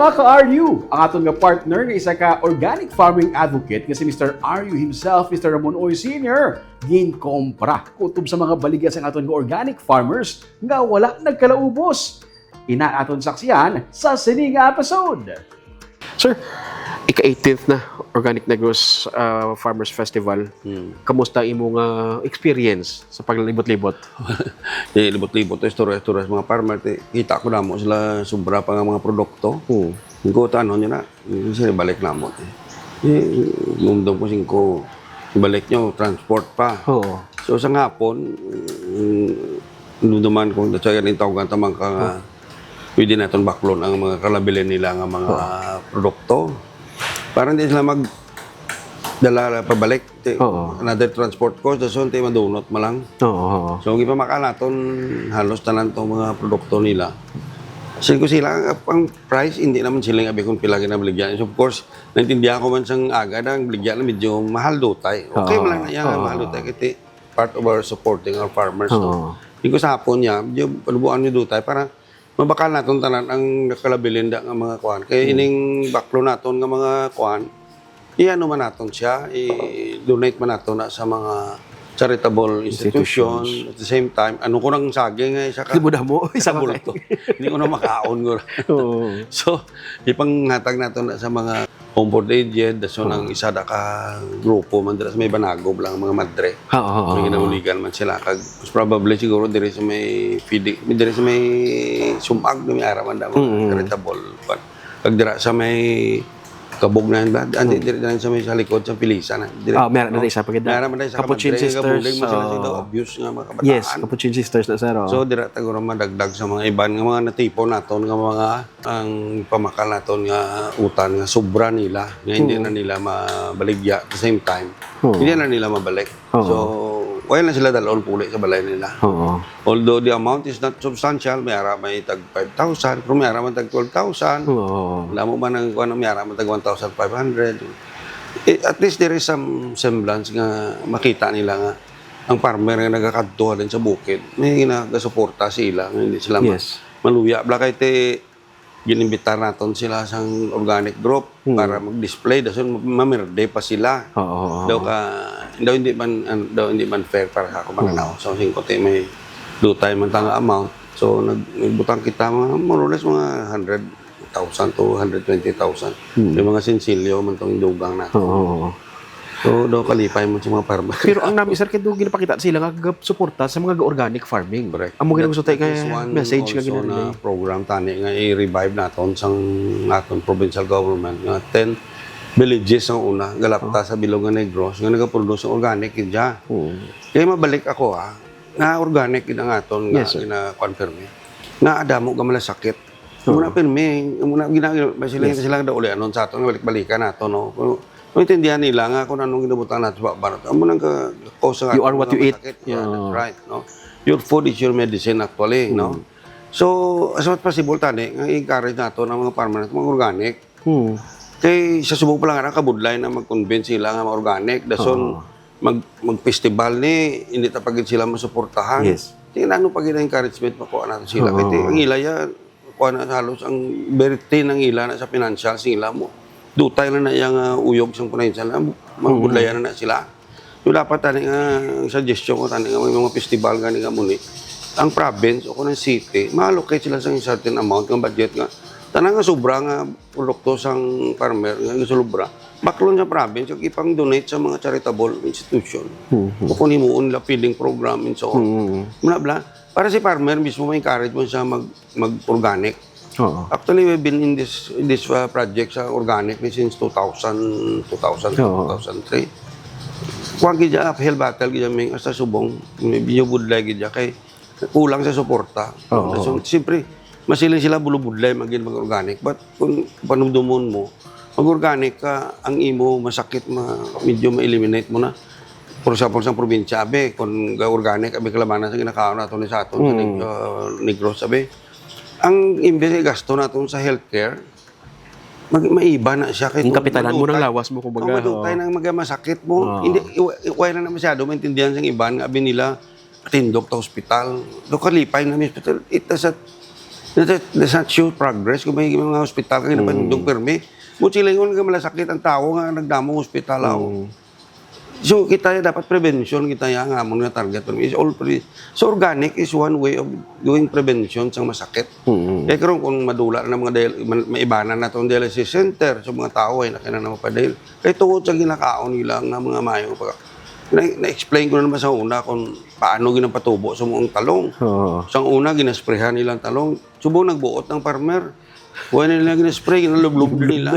mga ka-RU, ang aton nga partner nga isa ka organic farming advocate nga si Mr. RU himself, Mr. Ramon Oy Sr. ginkompra kutob sa mga baligya sa aton nga organic farmers nga wala nagkalaubos. Ina aton saksiyan sa sini nga episode. Sir, ika-18th na Organic Negros Farmers Festival. Kamusta imong experience sa paglibot-libot? Libot-libot to istorya-istorya sa mga farmer. Kita ko na mo sila sobra pa nga mga produkto. Hindi ko ano nyo na, sila balik na mo. Nungdong ko singko, balik nyo, transport pa. Oo. So sa ngapon, nunduman kong datsayan yung tawagan tamang ka pwede natin baklon ang mga kalabilin nila ng mga produkto. Para hindi sila magdala pabalik. Another transport cost, dason tayo madunot mo lang. So, hindi pa makalaton halos tanan itong mga produkto nila. Kasi ko sila, ang price, hindi naman sila yung abi kung pilagin na baligyan. So, of course, naintindihan ko man siyang aga na baligyan na medyo mahal dutay. Okay mo lang na yan, mahal dutay. Kasi part of our supporting our farmers. Hindi ko sa hapon niya, medyo panubuan niyo dutay para mabakal naton tanan ang nakalabilin da nga mga kuan. Kaya ining baklo naton nga mga kuan, iano man naton siya, i-donate man naton na sa mga charitable institutions. At the same time, ano ko nang saging nga isa ka. Libudah mo, isa bulto. Hindi ko na makaon ko. So, ipanghatag naton na sa mga homeboard agent, daso ng isa da ka grupo man dira sa may Banagov lang mga madre. May ginauligan man sila kag most probably siguro diri sa may feeding, diri sa may sumag na may araman da mga charitable. Kag dira sa may kabog na ba? Andi diri na sa may sa likod sa Pilisan. Meron na isa pagid. Meron na isa Capuchin Sisters. Abuse nga mga kabataan. Yes, Capuchin Sisters na sir. So dira taguro madagdag sa mga iban nga mga natipon naton nga mga ang pamakal naton nga utan nga sobra nila nga hindi na nila mabaligya at the same time. Hindi na nila mabalik. So wala na sila dalon puli sa balay nila. Although the amount is not substantial, may tag 5,000, pero may man tag 12,000. Wala mo man ang kuan may man tag 1,500. At least there is some semblance nga makita nila nga ang farmer nga nagakadto din sa bukid, may nagasuporta sila, hindi sila maluya. Bla kay te ginimbitar naton sila sa organic group para mag-display dason mamirde pa sila. Daw hindi man fair para sa ako mananaw. So singko te may dutay man tanga amount. So nagbutang kita mga more or less mga 100,000 to 120,000. May mga sensilyo man tong dugang natin. So, daw kalipay mo sa mga farmer. Pero ang nami, sir, kaya ginapakita sila nga suporta sa mga organic farming. Correct. Ang mga gusto tayo kaya message nga ginagawa. Na program tani nga i-revive naton sang naton provincial government nga 10 villages ang una galapta sa Bilongan Negros nga nagaproduce ng organic kidya. Kaya mabalik ako nga organic gid ang aton nga gina-confirm. Nga adamo ga malasakit. Muna pirmi, muna sila daw uli anon sa aton balik-balikan nato no. Maintindihan nila nga kung anong ginabutan natin sa barat. Amo nang ka-cause nga. You are what you eat. Yeah, that's right. No? Your food is your medicine actually. No? So, as much possible tani, nga i-encourage nato ng mga farmer natin, mga organic. Kaya sa subok pa lang nga, kabudlay na mag-convince sila nga mga organic. Dason, mag-festival ni, hindi tapagin sila masuportahan. Tingnan ano pag encouragement makuha natin sila. Kaya ang ilaya, kuha na halos, ang berti ng ila na sa financial, sila mo. Dutay na yung uyog sa pinansyal, magbudlayan na sila. So dapat tani nga suggestion ko tani nga may mga festival gani nga muni. Ang province o kung ang city, ma-allocate sila sa certain amount ng budget nga. Tanang nga sobra nga produkto sang farmer nga sobra. Baklon sa province yung ipang donate sa mga charitable institution. O kung himuon nila feeding program and so on. Muna para si farmer mismo may encourage mo siya mag-organic. Actually, we've been in this project sa organic since 2003. Kuwag gidya uphill battle gidya may sa subong, may binubudlay gidya kay kulang sa suporta. So, siyempre, masiling sila bulubudlay mag-organic. But kung panumdumon mo, mag-organic ka, ang imo masakit, medyo ma-eliminate mo na. For example, sa probinsya, kung organic, kalabanan sa ginakaon natin sa aton, sa Negros, ang imbes gasto natin sa healthcare, maiba na siya. Yung kapitalan mo ng lawas mo, kumbaga. Madutay ng masakit mo. Hindi, iwala na masyado, maintindihan sa iban, abi nila, tindok ta hospital. Do kalipay na hospital. It does That's not show progress. Kung may mga hospital ka, pinapatindog permi, mutilingon ka malasakit ang tao nga nagdamong hospital ako. So, kita dapat prevention, kita nga mo nga target. So, organic is one way of doing prevention sa masakit. Kaya karon kung madula na mga maibanan na itong dialysis center sa mga tao ay nakina na mapadahil. Kaya tungod sa ginakaon nila nga mga mayo. Na-explain ko na naman sa una kung paano ginapatubo sa mga talong. Sa una, ginasprehan nilang talong. Subong nagbuot ng farmer. Huwag na nila ginaspray, ginalublob nila.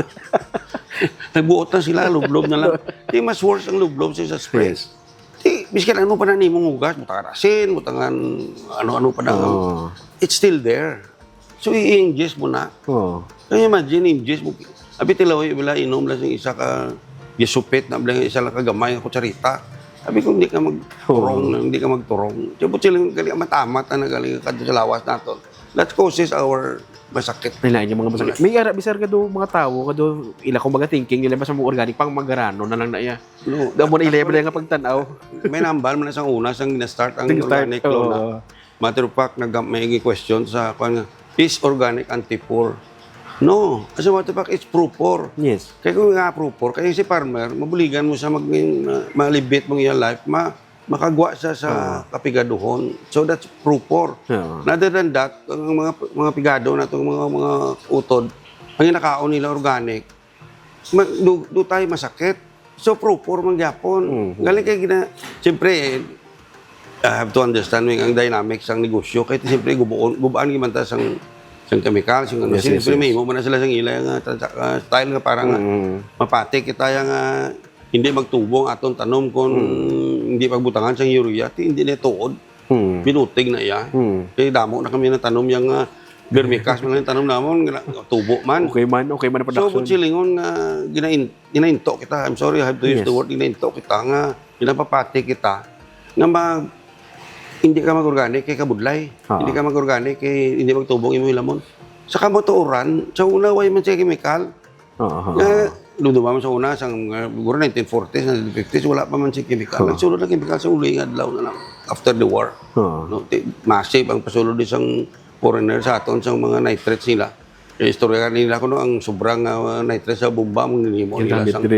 Nagbuot na sila, lublob na lang. Di mas worse ang lublob sa spray. Di, biskan ano pa na ni mong hugas, butangan asin, butangan ano-ano pa na. It's still there. So, i-ingest mo na. Kaya imagine, ingest mo. Abi tilaw, wala inom lang yung isa ka gisupit na bilang isa lang kagamay na kutsarita. Sabi ko, hindi ka magturong, hindi ka magturong. Siyempre silang matamat na nagaling ka sa lawas natin. That causes our masakit. Nailain yung mga masakit. May ara, bisar ka do mga tao, ka do, ila kumbaga thinking, nila mas mga organic, pang magarano na lang na iya. No, Damo na ilay nga pagtanaw. may nambal man na sa una, sang na-start ang organic law na. Matter of fact, may question sa kung is organic anti-poor? No. As a matter of fact, it's pro-poor. Yes. Kaya kung nga pro-poor, kaya si farmer, mabuligan mo sa malibit mong iyang life, makagwa siya sa kapigaduhon. So that's pro-poor. Rather than that, ang mga pigado na itong mga utod, ang inakaon nila organic, do tayo masakit. So pro-poor man gyapon. Galing kay siyempre, I have to understand ang dynamics ng negosyo. Kaya siyempre, gubaan gimanta sang chemical, ano. Siyempre, may mo na sila sang ilay style nga parang mapatik kita yung hindi magtubong atong tanom kung hindi pagbutangan sa urea, hindi na tuod. Binutig na iya. Kaya damo na kami na tanom yung vermicast man lang tanom namon, tubo man. Okay man na production. So, kung silingon nga ginainto kita, I'm sorry, I have to use the word, ginainto kita nga, ginapapati kita, nga hindi ka mag-organic kay kabudlay. Hindi ka mag-organic kay hindi magtubong imo lamon. Sa kamotoran, sa una way man siya chemical. Lumduman man sa una, siguro 1940s, 1950s, wala pa man siya chemical. Nagsulod na chemical sa uli nga adlaw na lang after the war. No, massive ang pasulod isang foreigner sa aton sa mga nitrates nila. Istorya nila ko no ang sobrang nitrates sa bomba mong ninimo nila sang.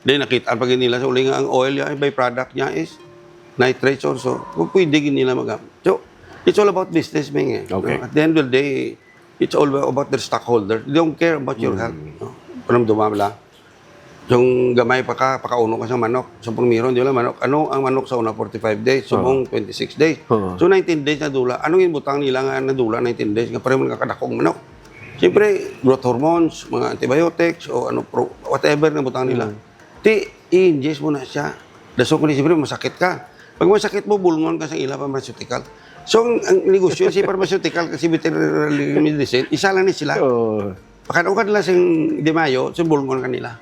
Then nakita pag nila sa uli nga ang oil ay byproduct niya is nitrates also. Kung pwede nila magamit. So, it's all about business, Ming. Okay. At the end of the day, it's all about their stockholders. They don't care about your health. Parang dumamla. Yung gamay pakauno ka sa manok. So, pang meron, di ba manok? Ano ang manok sa una? 45 days. So, 26 days. So, 19 days na dula. Anong yung butang nila nga na dula? 19 days. Nga parang kakadakong manok. Siyempre, growth hormones, mga antibiotics, o ano, whatever na butang nila. I-ingest mo na siya. Daso ko siyempre, masakit ka. Pag masakit mo, bulngon ka sa ila pharmaceutical. So, ang negosyo si pharmaceutical kasi veterinary medicine, isa lang ni sila. Pakadaukan nila sa Di Mayo, so bulngon ka nila.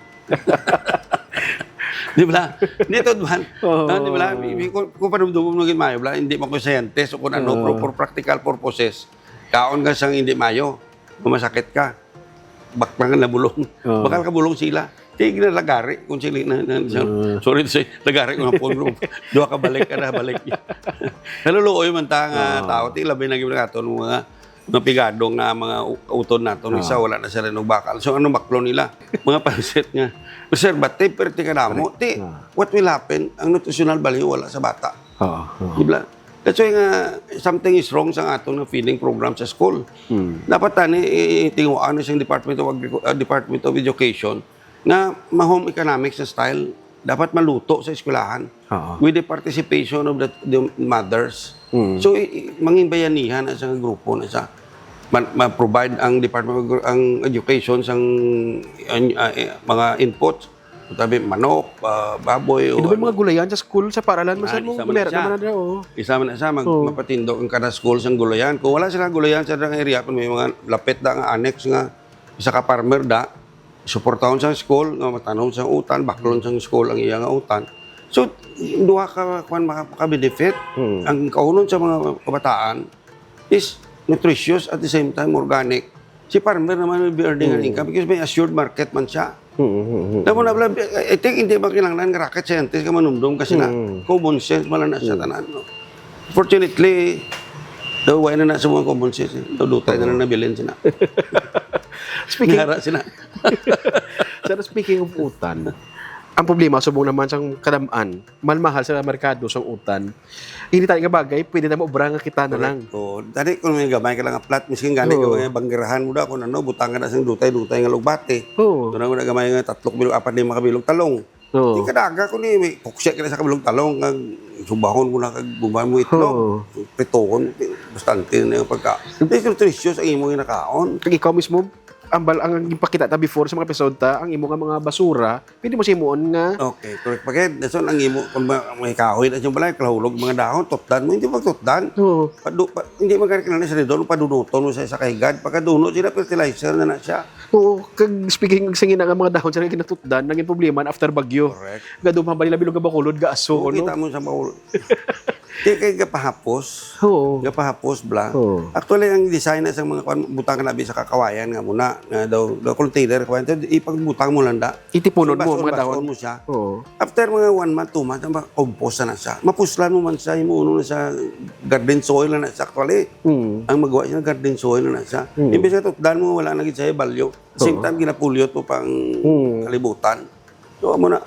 Di ba? Dito, man. Di ba? Kung panumdugong ng Di Mayo, hindi mo ko scientist o kung ano, for practical purposes, kaon ka sa Di Mayo, masakit ka, baklang na bulong. Bakal ka bulong sila. Tignan lagari kung sila sorry to say lagari ko na po duha ka balik ka na balik naluluoy man ta nga tao ti labi na gyud katon mga pigadong na mga utod naton isa wala na sila og bakal so ano baklo nila mga pansit nga preservative pero ti kadamo ti what will happen ang nutritional value wala sa bata diba that's why nga something is wrong sa atong feeding program sa school dapat tani tinguan sa Department of Education na home economics na style dapat maluto sa eskwelahan with the participation of the mothers. So, manging bayanihan sa grupo na sa ma-provide ang Department ang Education sa mga inputs. Tabi manok, baboy. Ito ba mga gulayan sa school, sa paralan? Masan mo gulera naman na Isama na siya, mapatindok ang kada school sa gulayan. Kung wala sila gulayan sa area, kung may mga lapit na nga annex nga, isa ka farmer da, suportahon sa school, nga matanong sa utan, baklon sa school ang iyang utan. So, duha ka maka-benefit. Ang kaunon sa mga kabataan is nutritious at the same time organic. Si farmer naman will be earning an income because may assured market man siya. I think hindi ba kailangan ng rocket scientist ka manumdum kasi na common sense malan na siya tanan. No? Fortunately, Daw, wala na sa mga common sense. Daw, dutay na nabilin sila. Speaking, Nahara sila. Sir, speaking of utan, ang problema, subong naman siyang kadamaan, malmahal sa merkado sa utan. Hindi tayo nga bagay, pwede na maubra nga kita na lang. Oo. Dali, kung may gamay ka lang ang plat, miskin gani ka mga banggirahan mo da, kung ano, butang ka na sa dutay nga lugbate. Oo. Doon ako na gamay nga 3 bilog, 4 na makabilog talong. Oo. Di ka daga ko ni, may puksya ka na sa kabilog talong, kag subahon mo na, kag bumahan mo itlog. Pritohon, bastante na yung pagka. Hindi nutritious ang imo yung nakaon. Kag ikaw mismo, ang ipakita ta before sa mga episode ta, ang imo nga mga basura, pwede mo simuon nga. Okay, correct. Pagkat, nason ang imo, kung may kahoy na siyang balay, kalahulog mga dahon, tutdan mo, hindi magtutdan. Oo. Hindi magkakaroon na siya doon, padunuton mo sa kahigad. Pagkadunot sila, fertilizer na siya. Oo, kag speaking ng singin nga mga dahon sa kinatutdan, naging problema after bagyo. Correct. Gado pa balila bilog nga bakulod ga aso Oo, no. kita mo sa baul. Di kay gapahapos. Oo. Gapahapos bla. Oo. Actually, ang design sa mga butang na sa kakawayan nga muna, nga daw container, kawayan, ipagbutang mo lang da. Itipunod mo mga Bason dahon. mo siya. Oo. After mga 1 month, 2 months, compost na siya. Mapuslan mo man siya, imuuno na sa garden soil na siya. Actually, ang magawa siya ng garden soil na siya. Imbes na tutdan mo, wala na gid siya balyo. Same time, ginapulyot mo pang kalibutan. So, mo na.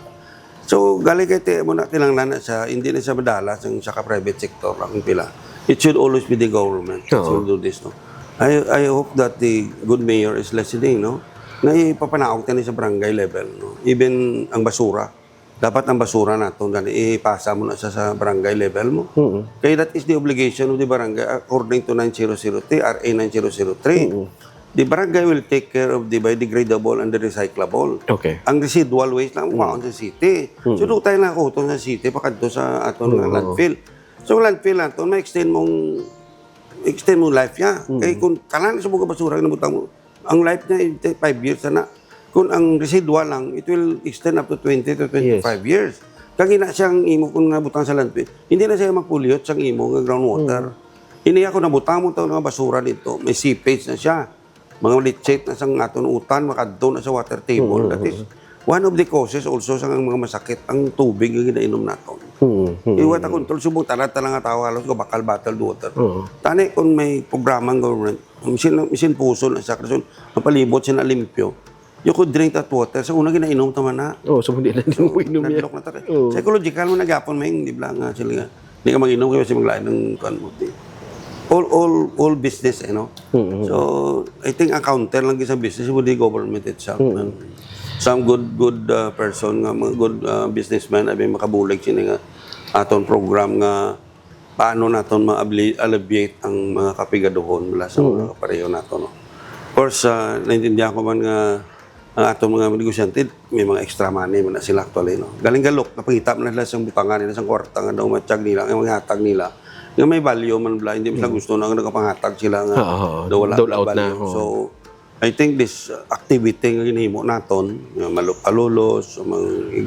So, galing kay mo na tinanglan na siya, hindi na siya madalas yung sa private sector lang pila. It should always be the government that should do this, no? I hope that the good mayor is listening, no? Na ipapanaog tayo sa barangay level, no? Even ang basura. Dapat ang basura nato ipasa mo na sa barangay level mo. Kaya that is the obligation of the barangay according to 9003, RA 9003. The barangay will take care of the biodegradable and the recyclable. Okay. Ang residual waste lang mukhaon sa city. So doon tayo nakuton sa city pakadto sa aton nga landfill. So landfill nato ma-extend mong life niya. Kaya kung kalan sa mga basura na butang mo, ang life niya 5 years na. Kung ang residual lang, it will extend up to 20 to 25 years. Kaya na siyang imo kung nga butang sa landfill, hindi na siya mapulyot sa imo nga groundwater. Ini ako nabutang mo ito ng basura dito, may seepage na siya. Mga leachate na sa aton utan, makadto na sa water table. That is one of the causes also sa mga masakit ang tubig yung ginainom natin. Iwata control, subong talat lang nga tao halos ko bakal bottled water. Tani kung may programang government, misin puso na sa kasyon, mapalibot siya na limpyo, you could drink that water. Sa una ginainom tama na. Oo, so hindi na din mo inom yan. Na psychological mo nagapon may hindi bla nga sila nga. Hindi ka mag-inom kasi maglain ng kanmuti. All business, So, I think ang counter lang sa business would the government itself. Some good person, mga good businessman, ay makabulig sila nga aton program nga paano naton ma-alleviate ang mga kapigaduhon mula sa mga kapareho naton. Of course, naintindihan ko man nga ang atong mga negosyante, may mga extra money man na sila actually. No? Galing-galok, napangita man nila sa butangan nila, sa kwarta nga daw matiyag nila, ang mga hatag nila. Nga may value man bla, hindi sila gusto na nagpanghatag sila nga wala out na. So, I think this activity nga ginahimo naton, malupalulos, mga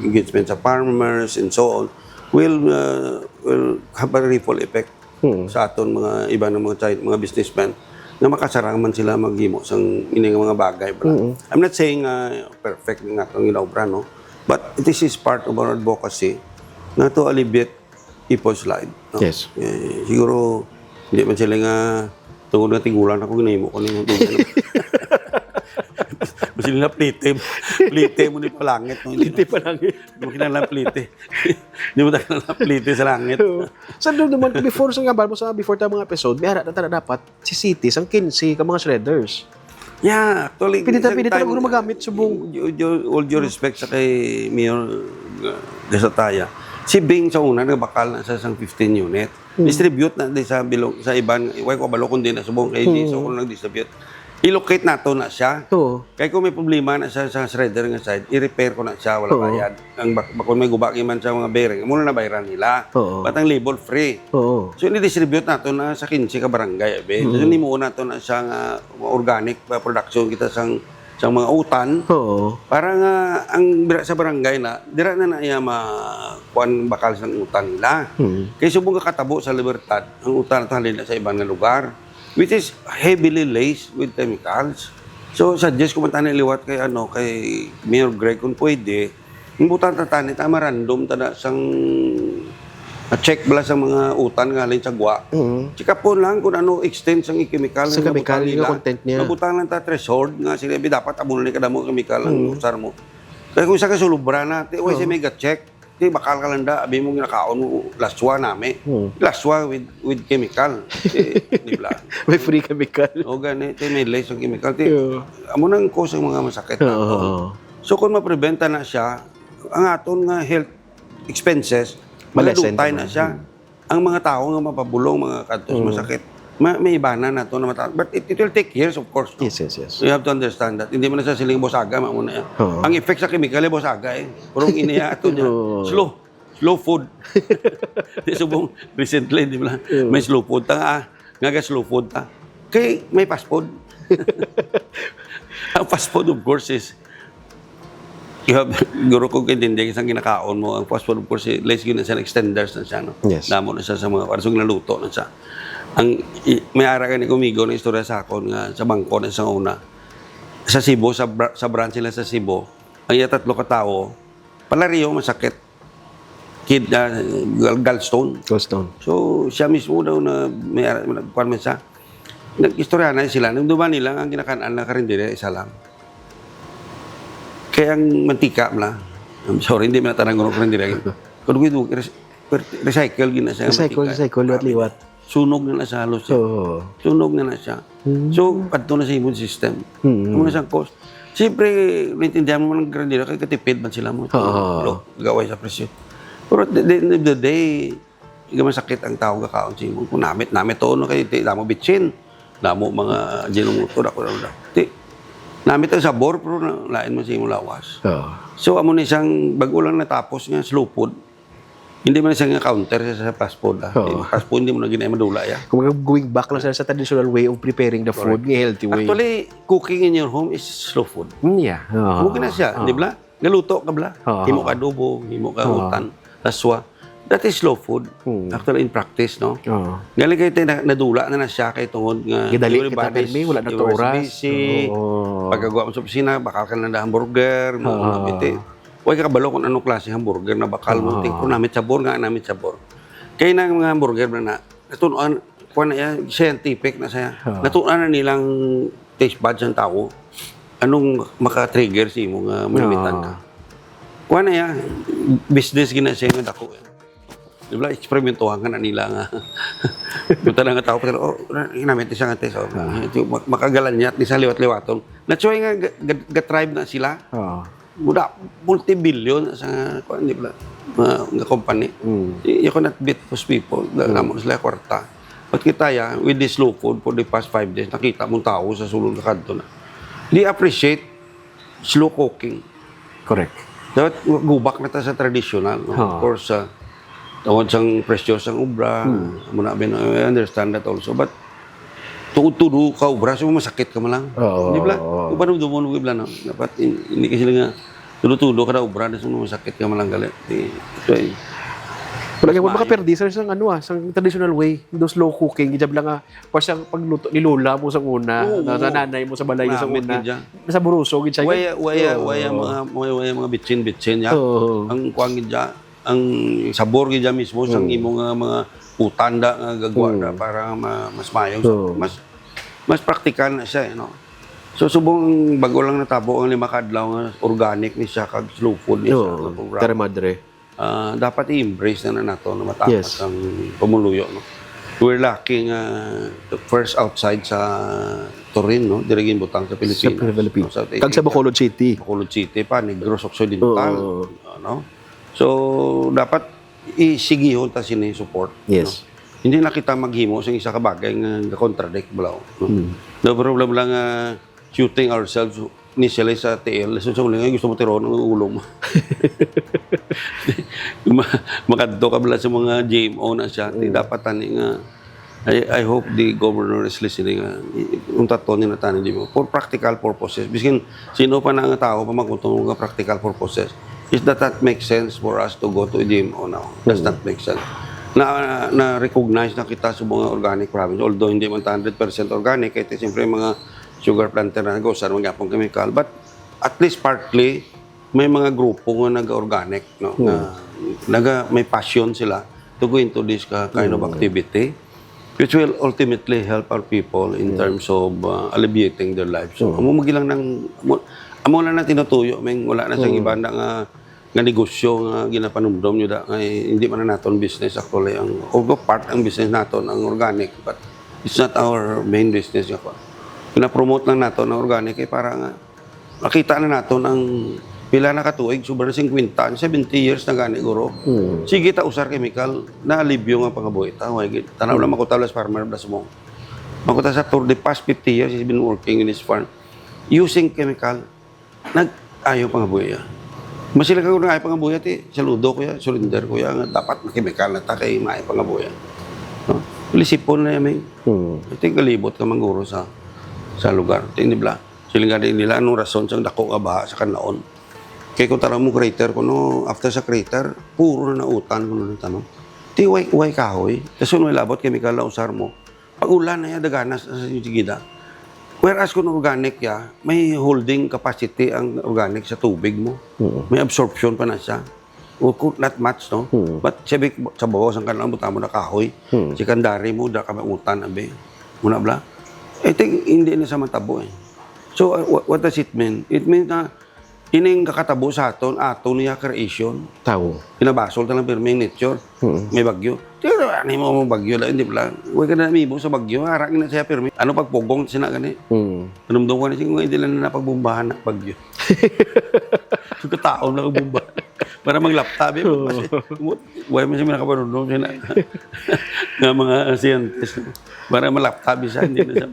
engagement sa farmers and so on, will have a ripple effect sa aton mga iba ng mga businessmen na makasarang man sila maghimo sang ini nga mga bagay bla. I'm not saying perfect nga itong ginobra, no? But this is part of our advocacy na to alleviate people's life. No? Yes. Siguro, hindi man sila nga tungkol na tigulan ako ginahimo ko nung Basta nila plite mo ni palangit. No? Plite pa lang. Hindi mo kinala plite. Hindi mo kinala plite sa langit. Sa doon naman, before sa ngabal mo sa before tayo mga episode, may harap na talaga dapat si cities, ang 15, ka mga shredders. Yeah, actually. Pwede talaga magamit sa buong. All due respect sa kay Mayor Gasataya. Si Bing sa una, nagbakal na sa 15 unit. Distribute na din sa bilog, sa iban. Iway ko balo kundi na subong kay so kung nag-distribute. I-locate nato na siya. Kaya kung may problema na sa shredder nga side, i-repair ko na siya, wala bayad. Ang bakon may gubaki man sa mga bearing, muna na bayaran nila. Batang label free. So i-distribute nato na sa 15 ka barangay. So hindi mo nato na sa organic production kita sang mga utan. Para nga ang sa barangay na dira na iya kuan bakal sang utan nila. Kay subong kakatabo sa Libertad, ang utan nato halin sa ibang nga lugar, which is heavily laced with chemicals. So suggest ko man tani liwat kay Mayor Greg kung pwede, imbutan ta tani tama random tada sang At check bala sa mga utan nga alin sa gwa. Check up po lang kung ano extent sa chemical Sa chemical, yung content niya. Mabutang lang ta threshold nga sila dapat abunan ni kada mo chemical ang usar mo. Kaya kung isa ka sulubra na, ti sa mega check, ti bakal ka lang da, abi mo ginakaon mo laswa nami. Laswa with chemical. Di ba? May free chemical. O gani, ti may less ng chemical. Ti amo nang cause ang mga masakit na. So kung mapreventa na siya, ang aton nga health expenses, Malesen maladutay na siya. Ang mga tao nga mapabulong, mga kantos, masakit, may ibanan na ito na mataas. But it will take years, of course. No? Yes. You have to understand that. Hindi mo na sa siling bosaga, mamuna yan. Ang effect sa chemical ay bosaga eh. Purong iniya ito niya. Slow food. Di subong recently, di ba? May slow food. Nga slow food ta. Kaya may fast food. Ang fast food, of course, is guro ko kintindi isang kinakaon mo. Ang fast food, of course, less yun na siya, extenders na siya. No? Yes. Damo na siya sa mga parasong naluto na siya. May ara ka ni Kumigo na istorya sa akon nga sa bangko na isang una. Sa Cebu, sa branch sila sa Cebu, ang tatlo ka tao, palariyo, masakit. Gallstone. Gallstone. So, siya mismo daw na may nagkuhan man siya. Nag-istorya na sila. Nung duman nila, ang kinakanaan na karindere, isa lang. Kaya ang mantika na, I'm sorry, hindi mo natanang ko karindere. Kung recycle, gina siya. Recycle, liwat-liwat. Sunog na siya halos. Sunog na siya. So, adto na sa immune system. Ano na siyang cost. Siyempre, naintindihan mo ng karindere, kaya katipid man sila mo. Gaway sa presyo. Pero at the end of the day, masakit ang tao kakaon siya mo. Kung namit to, no, kayo, damo bitsin. Damo mga ginumuto, namit ang sabor, pero lain mo siya mo lawas. So, amo na isang bago lang natapos nga, slow food. Hindi mo na siya nga counter sa fast food. Fast food, hindi mo na ginaya madula. Kung going back lang sa traditional way of preparing the food, ng healthy way. Actually, cooking in your home is slow food. Yeah. Cooking na siya, di ba? Galuto ka bla. Himo ka adobo, himo ka utan, laswa. That is slow food. Actually, in practice, no? Galing kayo tayo nadula na siya kay tungod nga. Gidali kita kay wala na to oras. Pagkagawa mo sa opisina, bakal ka na hamburger, mga biti. Huwag ka kabalo kung anong klase hamburger na bakal mo. Kung namit sabor nga, namit sabor. Kaya na mga hamburger na natunuan, kung na yan, scientific na siya. Natunuan na nilang taste buds ng tao. Anong maka-trigger si mo nga manamitan ka. Kung na yan, business gina siya nga dako. Di ba, eksperimentuhan ka na nila nga. Punta na nga tao, pero hinamit siya nga test. Makagalan niya at isa liwat-liwaton. Natsuhay nga, ga-tribe na sila. Muda, multi-billion sa di ba, nga company. You cannot beat those people. Namo sila kwarta. But kita ya, with this slow food for the past 5 days, nakita mong tao sa sulod ka kanto na. They appreciate slow cooking. Correct. Dapat gubak na ta sa traditional. No? Of course, tawad sang presyo sang ubra. Muna I understand that also. But tudo ka ubra, so masakit ka malang. Di ba? Kung paano dumon mo ibla na. Dapat hindi kasi nga tudo ka na ubra, so masakit ka malang galit. Ito ay wala kang makaperdi sa sang traditional way, those slow cooking, gijab lang nga pa siyang pagluto ni lola mo sa una, sa nanay mo sa balay mo sa una. Sa buruso gid siya. Waya mga bitsin ya. Ang kuang gidya, ang sabor gidya mismo sang imong mga utanda nga gagwa na para mas mayo. Mas praktikal na siya, no. So subong bago lang natabo ang 5 kadlaw nga organic ni siya kag slow food ni siya. Terra madre. Dapat i-embrace na nato na matapas ang pamuluyo, no. We're lucky nga the first outside sa Turin, no, dirigin butang sa Pilipinas. Kag sa Bacolod City. Bacolod City pa, Negros Occidental, no. So dapat isigihon ta sini support. Yes. No? Hindi na kita maghimo sa isa ka bagay nga contradict balaw. No? The problem lang shooting ourselves initially sa TL. So uling gusto mo tiron ng ulo mo. Makadto ka bala sa mga GMO na siya. Dapat tani nga I hope the governor is listening. Yung taton ni natani di mo for practical purposes. Biskin sino pa na nga tao pa magkuntong nga practical purposes. Is that makes sense for us to go to GMO now? Does not make sense. Na-recognize na kita sa mga organic province. Although hindi man 100% organic, kahit siyempre mga sugar planter na nag-usar, mga gapong chemical. But at least partly, may mga grupo nga nag-organic. No? May passion sila. to go into this kind of activity, which will ultimately help our people in terms of alleviating their lives. So, amo magilang amo lang na tinutuyo, wala na siyang iba na nga negosyo nga ginapanumdom nyo da, hindi man na naton business actually. Although part ang business naton ang organic, but it's not our main business. Pinapromote lang naton ang organic para nga makita na naton ang pila na katuig, sobrang 50, 70 years na gani guro. Sige ta usar chemical, na-alibyo nga pangabuhi ta. Tanaw lang makutaw farmer das mo. Makuta sa for the past 50 years, he's been working in his farm using chemical. Nag-ayaw pangabuhi. Masila ka kung ayaw pangabuhi, saludo ko ya, surrender ko ya, dapat na chemical na ta kay maayaw pangabuhi. No? Lisipon na yamin. Ito yung kalibot ka mangguro sa lugar. Ito yung nibla. Siling nga nila, anong rason siyang dako nga baha sa kanlaon. Kaya kung tara mo crater ko, no, after sa crater, puro na nautan ko na tanong. Ti way kahoy. Tapos may labot, chemical na usar mo. Pag ulan na yan, daganas sa sigida. Whereas kung organic ya, may holding capacity ang organic sa tubig mo. May absorption pa na siya. Not much, no? But sa bawas ang kanilang buta mo na kahoy. Si kandari mo, da ka mautan, abe. Muna bla. I think hindi na sa matabo eh. So, what does it mean? It means na ining kakatabo sa aton niya creation. Tao. Pinabasol ta lang pero may nature. May bagyo. Tira, ano mo bagyo lang, hindi pala. Huwag ka na namibo sa bagyo. Harakin na siya pero ano pagpugong sina gani. Anumdong ko na siya, hindi lang na napagbumbahan ng bagyo. So, kataon na kagbumbahan. Para mag-laptop eh. Huwag mo siya nakapanunong siya na. Nga mga scientist. Para mag-laptop siya, hindi na siya.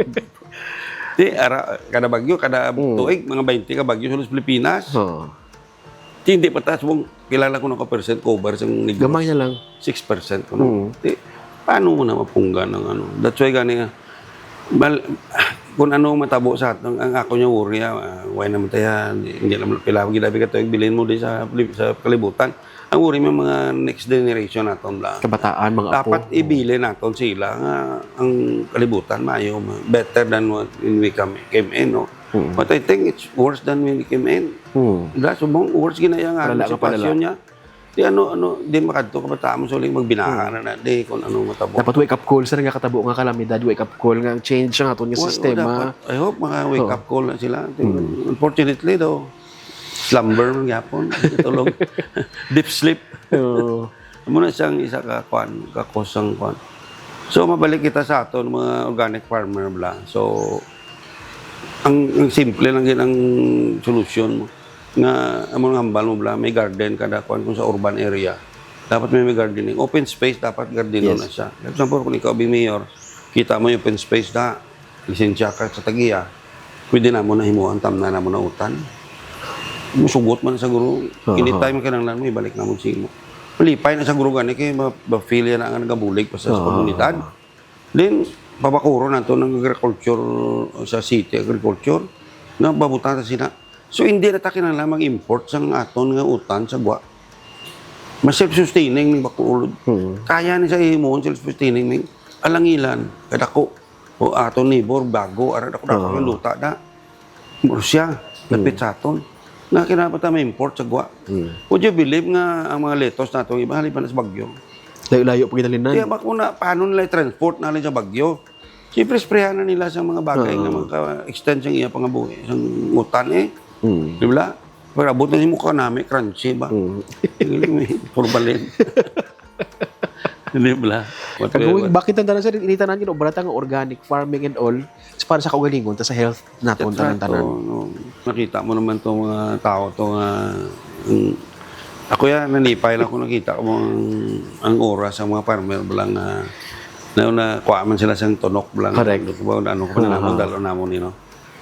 Kada bagyo, kada tuig, mga 20 ka bagyo sa Pilipinas. Hindi pa taas mong kilala ko ng percent cover sa negros. Gamay na lang. 6%. Paano mo na mapunggan ng ano? That's why gani nga, kung ano matabo sa atin, ang ako niya worry, why naman tayo, hindi naman pila, ginabi ka tuig, bilhin mo din sa kalibutan. Ang worry mo mga next generation natin lang. Kabataan, mga apo. Dapat ibili natin sila nga ang kalibutan maayo better than what when we came in, no? But I think it's worse than when we came in. Dahil subong worse ginaya nga ang sitwasyon niya. Di di makadto kabataan mo suling magbinaha na di kung ano matabo. Dapat wake up call sa nga katabo nga kalamidad, wake up call nga change ang aton nga sistema. I hope mga wake up call na sila. Unfortunately though, slumber ng yapon, tulog, deep sleep. Muna siyang isa kakosang kwan. So mabalik kita sa aton mga organic farmer bla. So ang simple lang din ang solusyon mo. Nga among hambal mo bla, may garden kada kwan kung sa urban area. Dapat may gardening. Open space dapat garden na siya. For example, kung ikaw bi mayor, kita mo yung open space na lisensya ka sa tagiya. Pwede na mo na himuan tam na mo na utan. Musugot man sa guru. Anytime ka nang lang, ibalik na mo simo. Malipay na sa guru gani kay ma-feel yan ang nagabulig pa sa komunidad. Then, babakuro na ito ng agriculture sa city, agriculture, na babutan sa sina. So, hindi na takin lang mag-import sa aton nga utan sa gwa. Mas self-sustaining ng bakulod. Kaya ni sa himon, self-sustaining ng alangilan, kadako, o aton neighbor, bago, dako ng luta na. Rusya, lapit sa aton. Na kinapata may import sa gwa. Would you believe nga ang mga lettuce na ito, iba halipan na sa Bagyo? Layo-layo po kinalinan. Kaya paano nila transport na sa Bagyo? Siyempre, sprayan na nila sa mga bagay nga extend sa iya pangabuhi. Isang utan Di ba? Pero abot na mo ka namin, crunchy ba? Purbalin. Di ba? Bakit ang tanan sir, initanan yun, obrata nga organic farming and all, para sa kaugalingon, sa health natin, tanan-tanan. Nakita mo naman itong mga tao, ako yan, nanipay lang kung nakita ko ang oras sa mga farmer bilang na kuha man sila sa tunok bilang. Correct. Ano ko pa na naman, dalo namon nino.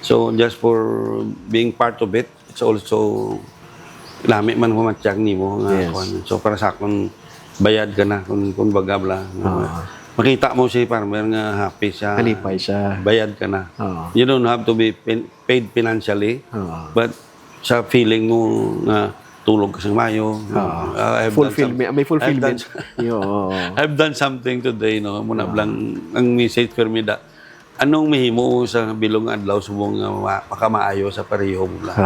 So, just for being part of it, it's also, lami man pumatsyag ni mo. So, para sa akong bayad ka na, kung baga bla. Makita mo si farmer nga happy siya. Halipay siya. Bayad ka na. You don't have to be paid financially, but sa feeling mo na tulog ka sa mayo. May fulfillment. I've done something today, no? Muna blang, ang message for me that, anong mahimo sa bilong adlaw subong makamaayo sa pareho mo lang.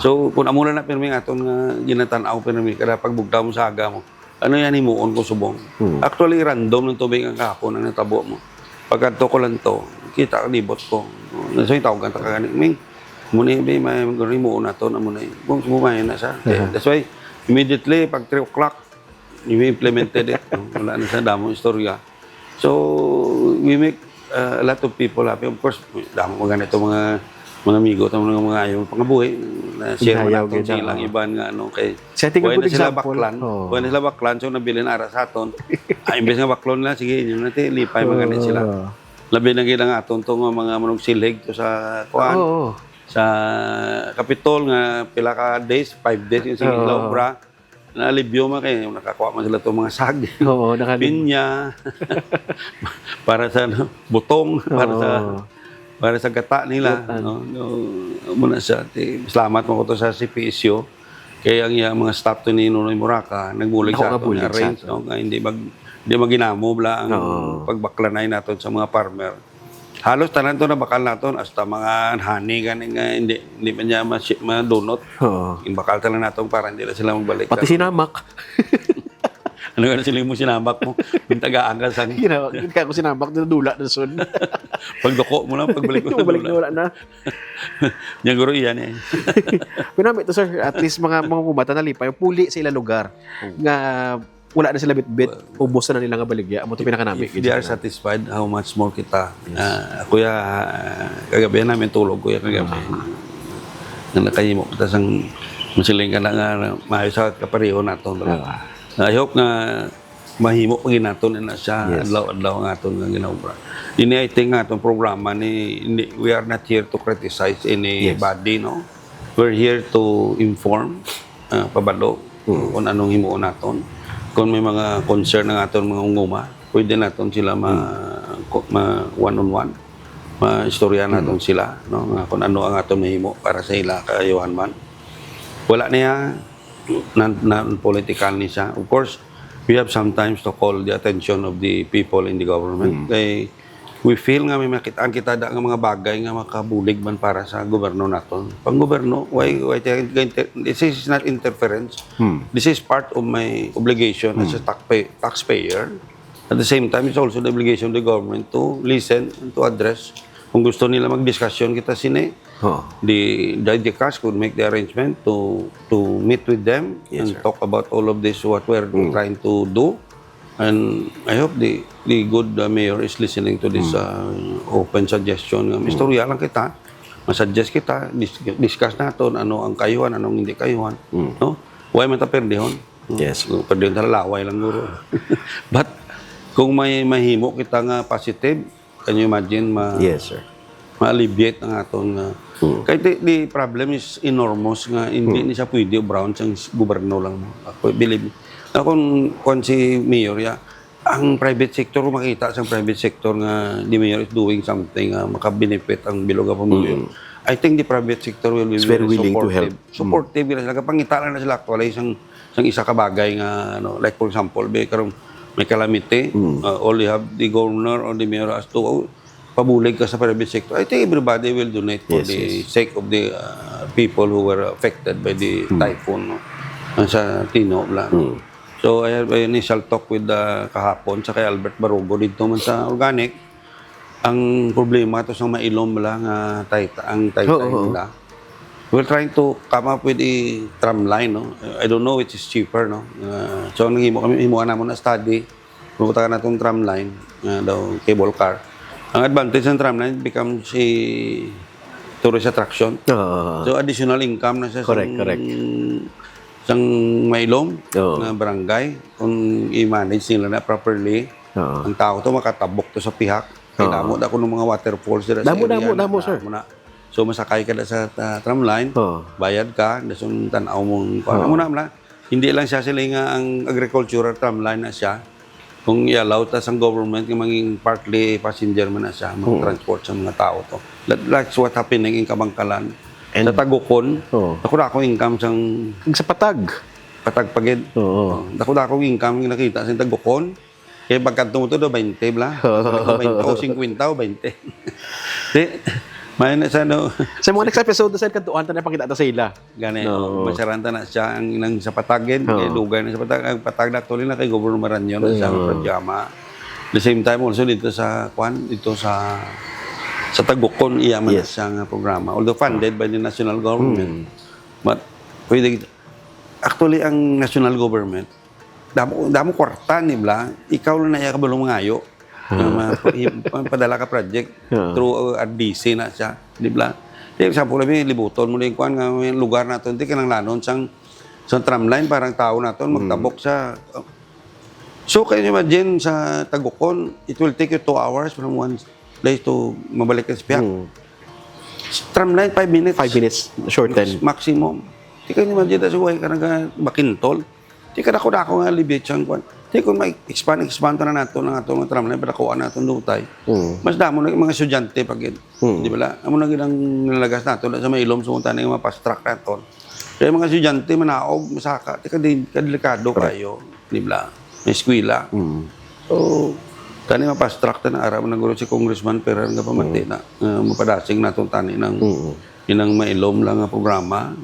So, kung amuna na pirmi aton nga ginatan-aw pirmi kada pagbugtaw mo sa aga mo, ano yan, himuon ko subong. Actually, random ng tubig ang kahapon ang natabo mo. Pagkanto ko lang to, kita ang libot ko. So, yung tawag kanta kaganing, Ming, muna yung may himuon na to, na muna yung, kung sumayin na siya. That's why, immediately, pag 3 o'clock, we implemented it. Wala na sa damong istorya. So, we make a lot of people happy. Of course, damo ganito mga amigo, mga ayaw pangabuhi. Na-share mo natin silang iban nga kay setting a good sila example. baklan. Buhay na sila baklan, so nabilin ara sa aton. Imbes nga baklon na, sige, yun natin, lipay mga ganit sila. Labi na gila nga aton itong mga manong silig to sa kuhaan. Sa Kapitol nga pila ka days, 5 days yung sige obra. Na-alibyo man kayo, nakakuha man sila itong mga sag. Pinya, para sa butong, para sa gata nila. Muna siya. Salamat mo ko to sa CPSU. Kaya ang mga staff to ni Nunoy Muraca, nagbulig sa ato na arrange. Hindi maginamo bla ang pagbaklanay natin sa mga farmer. Halos tanan to na bakal naton hasta mga honey ganing hindi man niya madunot. Yung bakal tanan naton para hindi na sila magbalik. Pati sinamak. Ano ka na sila mo sinamak mo? Pintagaan ka sa Kaya ko sinamak, dula na sun. Pagdoko mo lang, pagbalik mo na wala na. Yung guro iyan eh. Pinamit to sir, at least mga kumata na lipay, puli sa ilang lugar. Nga wala na sila bit-bit, ubos na nila nga baligya. Amo to pinakanami. If they are satisfied, how much more kita. Kuya, kagabi namin tulog, kuya kagabi. Nang nakahimo kita sang masiling ka na nga maayos sa kapareho nato. I hope nga mahimo pag naton na siya adlaw-adlaw nga aton nga ginaubra. Ini I think nga atong programa ni we are not here to criticize anybody, no. We're here to inform pabalo kung anong himuon naton. Kung may mga concern ng aton mga unguma, pwede naton sila one-on-one. Ma-istorya naton sila, no, nga kung ano ang aton mahimo para sa ila kayuhan man. Wala niya non-political ni siya. Of course, we have sometimes to call the attention of the people in the government. Kay we feel nga may makitaan kita da nga mga bagay nga makabulig man para sa gobyerno naton. Pang gobyerno, why this is not interference. This is part of my obligation as a taxpayer. At the same time, it's also the obligation of the government to listen and to address. Kung gusto nila mag-discussion kita sine, the Judge could make the arrangement to meet with them and talk about all of this, what we're trying to do. And I hope the good mayor is listening to this open suggestion. Istorya lang kita, masuggest kita, discuss natin ano ang kayuhan, anong hindi kayuhan. No? Huwag man ta perdihon. Perdihon tala laway lang guro. But kung may mahimo kita nga positive, can you imagine ma-alleviate ang aton kahit the problem is enormous nga hindi ni siya pwede brown sa gobyerno lang. Ako believe kung si Mayor ang private sector makita sa private sector nga the Mayor is doing something makabenefit ang bilog nga pamilya. I think the private sector will be very willing to help. Supportive sila pangita lang na sila actually isang isa ka bagay nga like for example may calamity, all you have the governor or the mayor as to pabulig ka sa private sector. I think everybody will donate for the sake of the people who were affected by the typhoon sa Tino. So I have an initial talk with kahapon sa kay Albert Barugo dito man sa organic. Ang problema to sa mailom lang ang Taytay nila. We're trying to come up with a tram line, no? I don't know which is cheaper, no? So, himuha na mo na study. Pupunta ka na itong tram line, daw cable car. Ang advantage ng tram line becomes a tourist attraction. So, additional income na siya sa mailom na barangay. Kung i-manage nila na properly, ang tao to makatabok to sa pihak. Kailangan ako ng mga waterfalls. Damo, sir. So masakay ka na sa tram line, bayad ka, dasun tanaw mong muna hindi lang siya sila nga ang agricultural tram line na siya. Kung i-allow tas ang government nga maging partly passenger man na siya, mag-transport sa mga tao to. That's what happening in Kabangkalan. Sa Tagukon, ako income sa Patag pagid. Dako income nga nakita sa Tagukon. Kaya pagkanto mo to do 20 bla. 20 o 50 o 20. May na sa ano, Sa mga next episode, sa kantuan, na pakita ata sa ila. gani, No. masaranta na siya ang nang sa patagin, kay dugay na sa patag, ang patag na actually na kay Governor Maranyon sa programa. The same time also dito sa dito sa Tagukon iya man siya nga programa. Although funded by the national government. But pwede actually ang national government damo kwarta ni bla, ikaw lang na iya kabalo mangayo. Padala ka project through RDC na siya, di ba? Di example labi libuton mo lang kuan nga may lugar naton di kanang lanon sang tramline parang tao naton magtabok sa. So can you imagine sa Tagukon, it will take you 2 hours from one place to mabalik ka sa Piak. Tramline 5 minutes. 5 minutes, shorten. Maximum. Di ka imagine sa way ka bakintol. Di ka ako nga libit siyang kuan. Di kung expand na nato ng atong tramline para kuha nato dutay. Mas damo na mga estudyante pag di ba la? Amo na ginang nalagas nato sa may ilom sumunta na mga fast track nato. Kaya mga estudyante manaog, masaka, di ka delikado kayo, di ba? May eskwela. So, kani fast track na araw na guro si Congressman pero nga pamati na mapadasing natong tani ng inang mailom lang nga programa,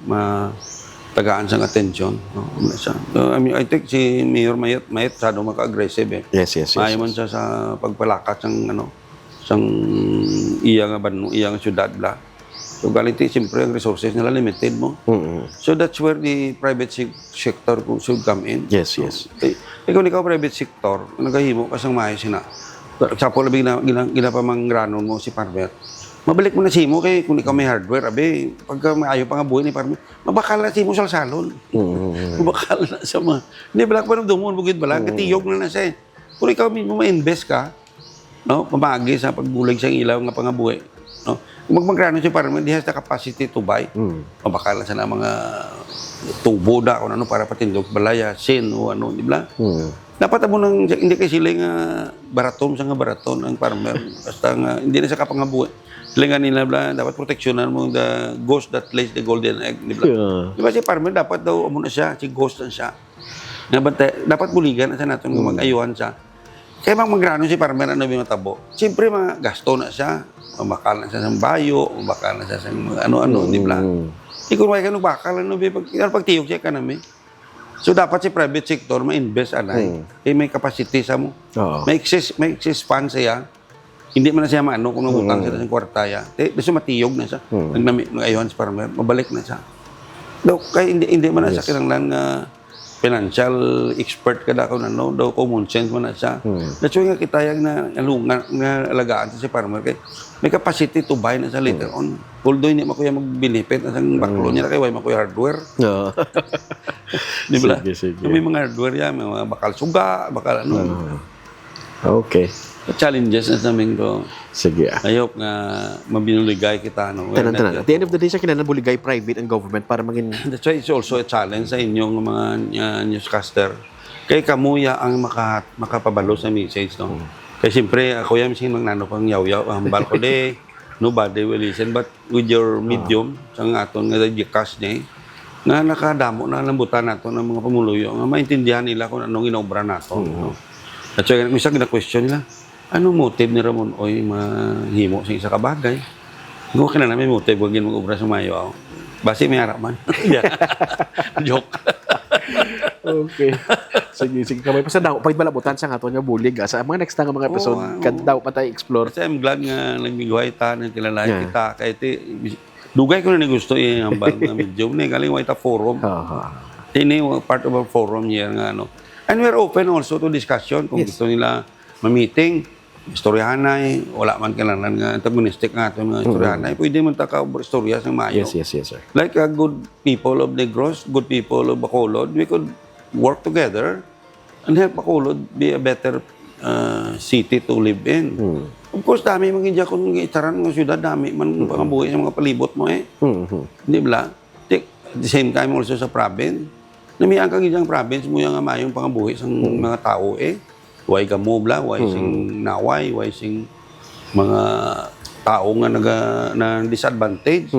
tagaan sang atensyon. I mean, I think si Mayor Mayet sado maka-aggressive eh. Yes. Maayo man siya sa pagpalakat sang iya nga banno, iya nga syudad bla. So galiti siyempre ang resources nila limited mo. So that's where the private sector should come in. Yes. Ikaw private sector, nagahimo ka sang maayo sina. Example labi gina pa mangranon mo si farmer. Mabalik mo na simo kay kung ikaw may hardware, abe, pagka maayo pa nga buhay ni farmer, mabakal na simo sa salon. Mabakal na sa mga. Hindi, balak pa nung dumon, bugid balak, katiyog na siya eh. Kung ikaw mismo ma-invest ka, no, pamagi sa pagbulig sa ilaw nga pangabuhi, no, kung magmagrano si farmer, di has the capacity to buy, mabakal na siya na mga tubo da, kung ano, para patindog, balaya, sin, o ano, di ba? Dapat mo nang, hindi kay sila nga baraton, sa nga baraton, ang farmer, basta nga, hindi na siya kapangabuhi. Sila nga nila, dapat proteksyonan mo the ghost that lays the golden egg. Di ba? Di ba si farmer, dapat daw muna siya, si ghost na siya. Dapat buligan na siya natin kung mag-ayuhan siya. Kaya magrano si farmer, ano yung matabo? Siyempre, mga gasto na siya. Mabakal na siya sa bayo, mabakal na siya sa ano-ano, di ba? Di ko may bakal, ano ba? Pagtiyog siya ka namin. So, dapat si private sector, ma-invest anay. Kaya may capacity sa mo. May excess funds siya. Hindi man na siya maano kung nangutang siya sa kwartaya. Kasi matiyog na siya. Nag-ayuhan sa farmer, mabalik na siya. Kaya hindi man na siya kinanglan nga financial expert ka na kung ano, daw common sense man na siya. That's why nga kita yung nga alagaan sa si farmer. Kaya may capacity to buy na sa later on. Although hindi makuya mag-benefit na sa baklo niya, kaya may makuya hardware. Di ba? Sige. May mga hardware yan, may mga bakal suga, bakal ano. Okay. Challenges na namin ko. Sige. Ayok nga mabinuligay kita. No? Tanan. At the end of the day, siya kinanabuligay private and government para maging... That's why it's also a challenge sa inyong mga newscaster. Kaya kamuya ang makapabalo sa message. No? Kaya siyempre, ako yan mising magnano pang yaw-yaw. Hambal ko de, nobody will listen. But with your medium, sa nga aton nga di-cast niya, nga nakadamo na lambutan nato ng mga pamuluyo, nga maintindihan nila kung anong inobra nato. No? At so, minsan gina-question nila, anong motive ni Ramon Oy mahimo sa isa ka bagay? Kung ka na namin motive, huwag yun mag-obra sa mayo ako. Basi may harapan. Joke. Okay. Sige kamay. Basta daw, pag malabutan sa nga ito niya bulig, sa mga next na mga episode, daw pa tayo explore. Kasi I'm glad nga nagmigway ta, nagkilalay kita. Kaya dugay ko na gusto yung hambal na medium. Galing Waita Forum. Ini part of our forum here nga, ano. And we're open also to discussion kung gusto nila ma-meeting, istoryahanay, wala man kailangan nga antagonistic nga ito mga istoryahanay. Pwede man istorya sa mayo. Yes, sir. Like good people of Negros, good people of Bacolod, we could work together and help Bacolod be a better city to live in. Of course, dami magiging kung itaran ng syudad, dami man pangabuhi sa mga palibot mo eh. Di ba? At the same time also sa province, namiyang kang isang province mo yung mayong pangabuhi sa mga tao eh. Way gamubla, way sing naway, way sing mga tao nga na disadvantage.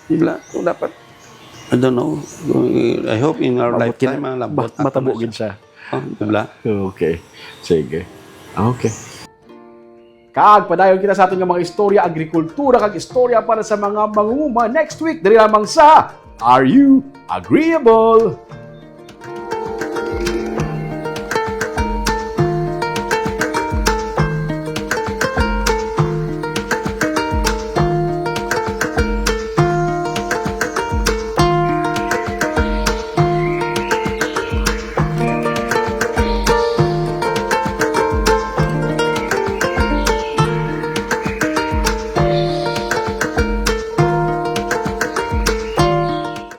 Diba? So dapat, I don't know, I hope in our lifetime, matabugin siya. Diba? Okay. Sige. Okay. Kag padayon kita sa aton nga mga istorya agrikultura kag istorya para sa mga mangunguma next week diri lamang sa Are You Agreeable?